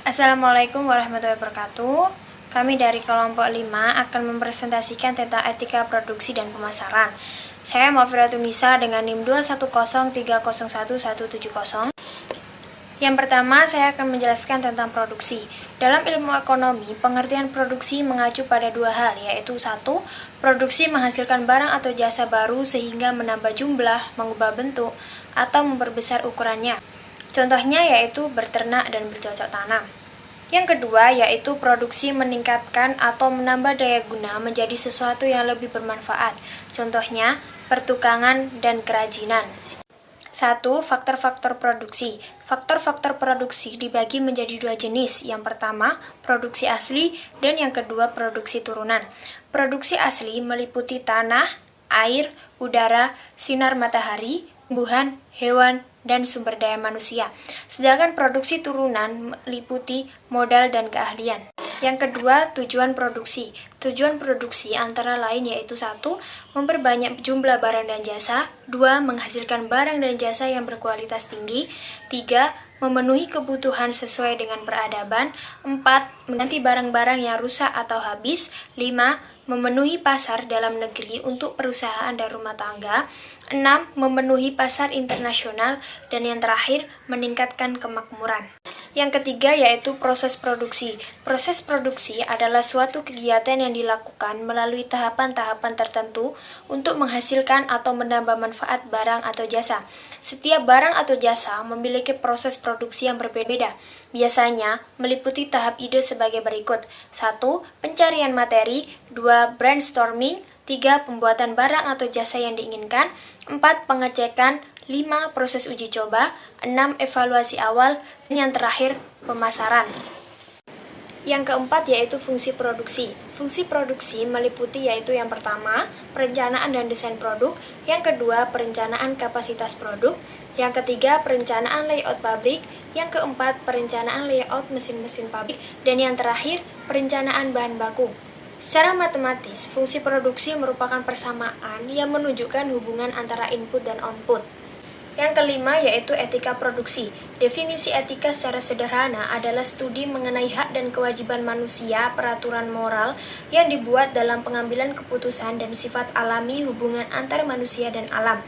Assalamualaikum warahmatullahi wabarakatuh. Kami dari kelompok 5 akan mempresentasikan tentang etika produksi dan pemasaran. Saya Muhafiratun Nisa dengan NIM 210301170. Yang pertama, saya akan menjelaskan tentang produksi. Dalam ilmu ekonomi, pengertian produksi mengacu pada dua hal, yaitu satu, produksi menghasilkan barang atau jasa baru sehingga menambah jumlah, mengubah bentuk, atau memperbesar ukurannya. Contohnya yaitu berternak dan bercocok tanam. Yang kedua yaitu produksi meningkatkan atau menambah daya guna menjadi sesuatu yang lebih bermanfaat. Contohnya pertukangan dan kerajinan. 1. Faktor-faktor produksi. Faktor-faktor produksi dibagi menjadi dua jenis. Yang pertama, produksi asli, dan yang kedua, produksi turunan. Produksi asli meliputi tanah, air, udara, sinar matahari, tumbuhan, hewan, dan sumber daya manusia. Sedangkan produksi turunan meliputi modal dan keahlian. Yang kedua, tujuan produksi. Tujuan produksi antara lain yaitu 1. Memperbanyak jumlah barang dan jasa. 2. Menghasilkan barang dan jasa yang berkualitas tinggi. 3. Memenuhi kebutuhan sesuai dengan peradaban. 4. Mengganti barang-barang yang rusak atau habis. 5. Memenuhi pasar dalam negeri untuk perusahaan dan rumah tangga. 6. Memenuhi pasar internasional. Dan yang terakhir, meningkatkan kemakmuran. Yang ketiga yaitu proses produksi. Proses produksi adalah suatu kegiatan yang dilakukan melalui tahapan-tahapan tertentu untuk menghasilkan atau menambah manfaat barang atau jasa. Setiap barang atau jasa memiliki proses produksi yang berbeda. Biasanya meliputi tahap ide sebagai berikut. 1. Pencarian materi. 2. Brainstorming. 3. Pembuatan barang atau jasa yang diinginkan. 4. Pengecekan. 5. Proses uji coba. 6. Evaluasi awal. Dan yang terakhir, pemasaran. Yang keempat yaitu fungsi produksi. Fungsi produksi meliputi yaitu yang pertama, perencanaan dan desain produk. Yang kedua, perencanaan kapasitas produk. Yang ketiga, perencanaan layout pabrik. Yang keempat, perencanaan layout mesin-mesin pabrik. Dan yang terakhir, perencanaan bahan baku. Secara matematis, fungsi produksi merupakan persamaan yang menunjukkan hubungan antara input dan output. Yang kelima yaitu etika produksi. Definisi etika secara sederhana adalah studi mengenai hak dan kewajiban manusia, peraturan moral yang dibuat dalam pengambilan keputusan dan sifat alami hubungan antar manusia dan alam.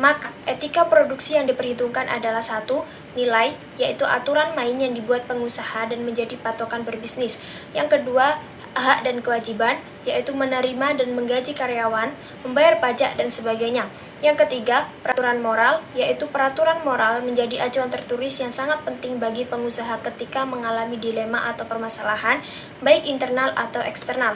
Maka, etika produksi yang diperhitungkan adalah 1. Nilai, yaitu aturan main yang dibuat pengusaha dan menjadi patokan berbisnis. Yang kedua, hak dan kewajiban, yaitu menerima dan menggaji karyawan, membayar pajak, dan sebagainya. Yang ketiga, peraturan moral, yaitu peraturan moral menjadi acuan tertulis yang sangat penting bagi pengusaha ketika mengalami dilema atau permasalahan, baik internal atau eksternal.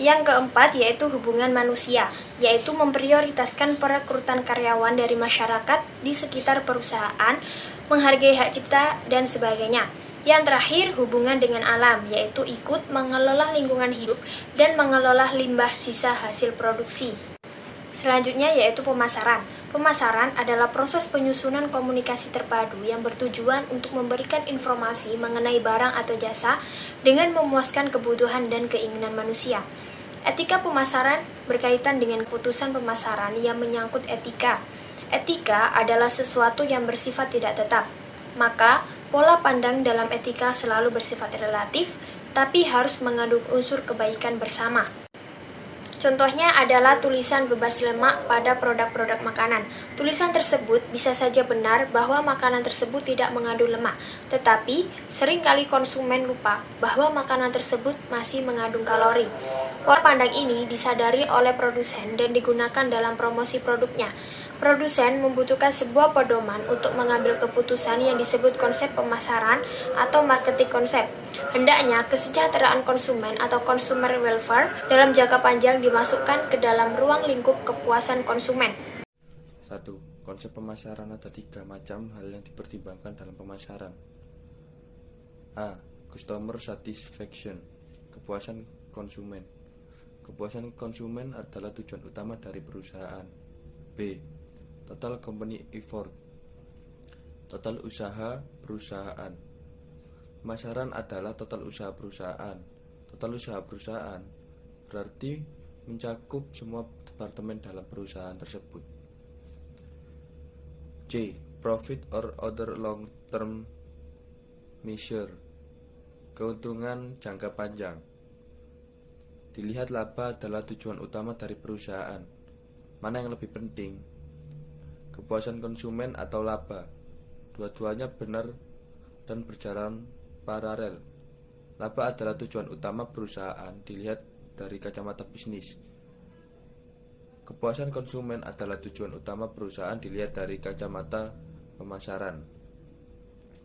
Yang keempat yaitu hubungan manusia, yaitu memprioritaskan perekrutan karyawan dari masyarakat di sekitar perusahaan, menghargai hak cipta, dan sebagainya. Yang terakhir, hubungan dengan alam, yaitu ikut mengelola lingkungan hidup dan mengelola limbah sisa hasil produksi. Selanjutnya yaitu pemasaran. Pemasaran adalah proses penyusunan komunikasi terpadu yang bertujuan untuk memberikan informasi mengenai barang atau jasa dengan memuaskan kebutuhan dan keinginan manusia. Etika pemasaran berkaitan dengan keputusan pemasaran yang menyangkut etika. Etika adalah sesuatu yang bersifat tidak tetap. Maka, pola pandang dalam etika selalu bersifat relatif, tapi harus mengandung unsur kebaikan bersama. Contohnya adalah tulisan bebas lemak pada produk-produk makanan. Tulisan tersebut bisa saja benar bahwa makanan tersebut tidak mengandung lemak, tetapi seringkali konsumen lupa bahwa makanan tersebut masih mengandung kalori. Pola pandang ini disadari oleh produsen dan digunakan dalam promosi produknya. Produsen membutuhkan sebuah pedoman untuk mengambil keputusan yang disebut konsep pemasaran atau marketing konsep. Hendaknya kesejahteraan konsumen atau consumer welfare dalam jangka panjang dimasukkan ke dalam ruang lingkup kepuasan konsumen. 1. Konsep pemasaran ada 3 macam hal yang dipertimbangkan dalam pemasaran. A. Customer satisfaction, kepuasan konsumen. Kepuasan konsumen adalah tujuan utama dari perusahaan. B. Total company effort, total usaha perusahaan. Pemasaran adalah total usaha perusahaan. Total usaha perusahaan berarti mencakup semua departemen dalam perusahaan tersebut. C. Profit or other long term measure, Keuntungan jangka panjang. Dilihat laba adalah tujuan utama dari perusahaan. Mana yang lebih penting? Kepuasan konsumen atau laba? Dua-duanya benar dan berjalan paralel. Laba adalah tujuan utama perusahaan dilihat dari kacamata bisnis. Kepuasan konsumen adalah tujuan utama perusahaan dilihat dari kacamata pemasaran.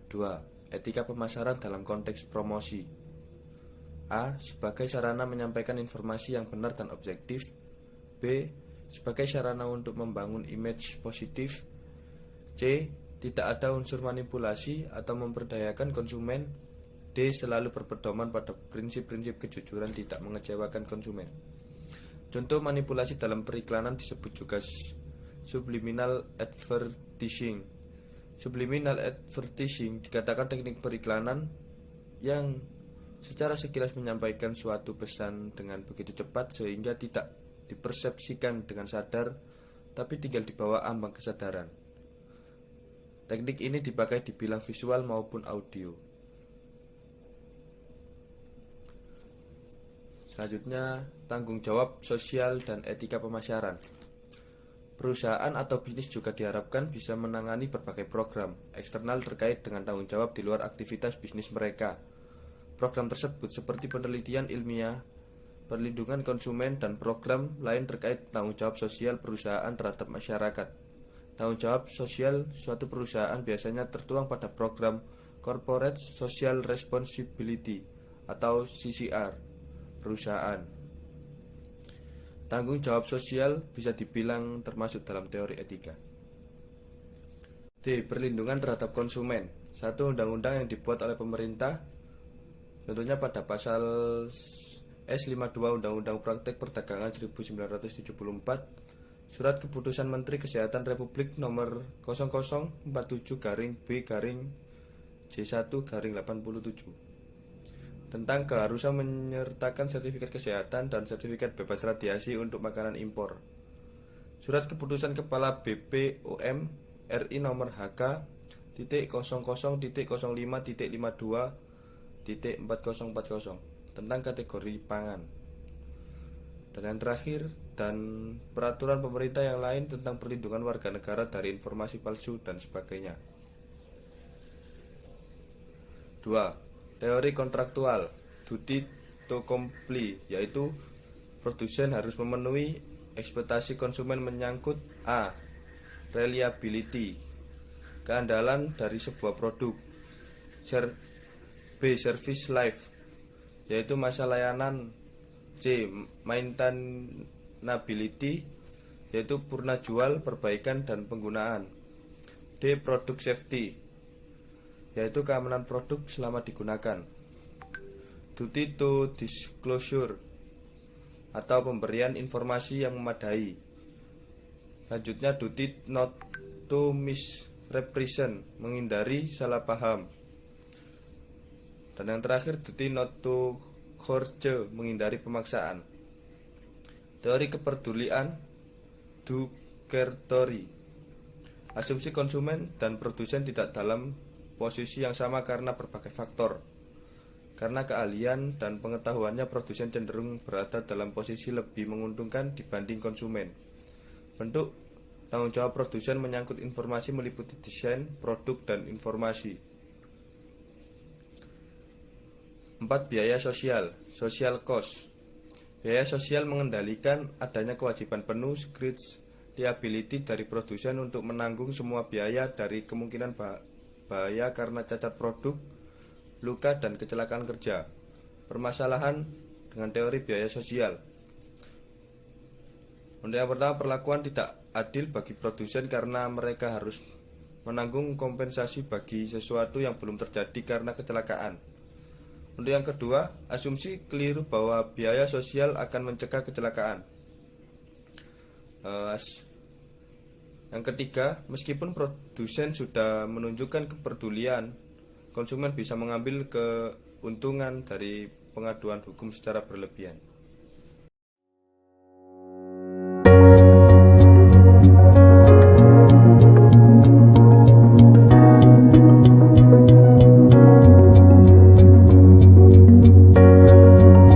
2. Etika pemasaran dalam konteks promosi. A. Sebagai sarana menyampaikan informasi yang benar dan objektif. B. Sebagai sarana untuk membangun image positif. C. Tidak ada unsur manipulasi atau memperdayakan konsumen. D. Selalu berpedoman pada prinsip-prinsip kejujuran, tidak mengecewakan konsumen. Contoh manipulasi dalam periklanan disebut juga subliminal advertising. Subliminal advertising dikatakan teknik periklanan yang secara sekilas menyampaikan suatu pesan dengan begitu cepat sehingga tidak dipersepsikan dengan sadar, tapi tinggal di bawah ambang kesadaran. Teknik ini dipakai di bidang visual maupun audio. Selanjutnya, tanggung jawab sosial dan etika pemasaran. Perusahaan atau bisnis juga diharapkan bisa menangani berbagai program eksternal terkait dengan tanggung jawab di luar aktivitas bisnis mereka. Program tersebut seperti penelitian ilmiah, perlindungan konsumen, dan program lain terkait tanggung jawab sosial perusahaan terhadap masyarakat. Tanggung jawab sosial suatu perusahaan biasanya tertuang pada program Corporate Social Responsibility atau CSR perusahaan. Tanggung jawab sosial bisa dibilang termasuk dalam teori etika. D. Perlindungan terhadap konsumen. Satu undang-undang yang dibuat oleh pemerintah, contohnya pada pasal S52 Undang-Undang Praktek Perdagangan 1974, Surat Keputusan Menteri Kesehatan Republik Nomor 0047-B-J1-87 tentang keharusan menyertakan sertifikat kesehatan dan sertifikat bebas radiasi untuk makanan impor. Surat Keputusan Kepala BPOM RI Nomor HK.0005.52.4040 tentang kategori pangan. Dan yang terakhir, dan peraturan pemerintah yang lain tentang perlindungan warga negara dari informasi palsu dan sebagainya. 2. Teori kontraktual, duty to comply, yaitu produsen harus memenuhi ekspektasi konsumen menyangkut A. Reliability, keandalan dari sebuah produk. B. Service life, yaitu masa layanan. C. Maintainability, yaitu purna jual, perbaikan, dan penggunaan. D. Product safety, yaitu keamanan produk selama digunakan. Duty to disclosure, atau pemberian informasi yang memadai. Selanjutnya duty not to misrepresent, menghindari salah paham. Dan yang terakhir duty not to coerce, menghindari pemaksaan. Teori kepedulian, Dukertori. Asumsi konsumen dan produsen tidak dalam posisi yang sama karena berbagai faktor. Karena keahlian dan pengetahuannya, produsen cenderung berada dalam posisi lebih menguntungkan dibanding konsumen. Bentuk tanggung jawab produsen menyangkut informasi meliputi desain, produk, dan informasi. 4. Biaya sosial, social cost. Biaya sosial mengendalikan adanya kewajiban penuh secret liability dari produsen untuk menanggung semua biaya dari kemungkinan bahaya karena cacat produk, luka, dan kecelakaan kerja. Permasalahan dengan teori biaya sosial. Untuk yang pertama, perlakuan tidak adil bagi produsen karena mereka harus menanggung kompensasi bagi sesuatu yang belum terjadi karena kecelakaan. Untuk yang kedua, asumsi keliru bahwa biaya sosial akan mencegah kecelakaan. Yang ketiga, meskipun produsen sudah menunjukkan kepedulian, konsumen bisa mengambil keuntungan dari pengaduan hukum secara berlebihan.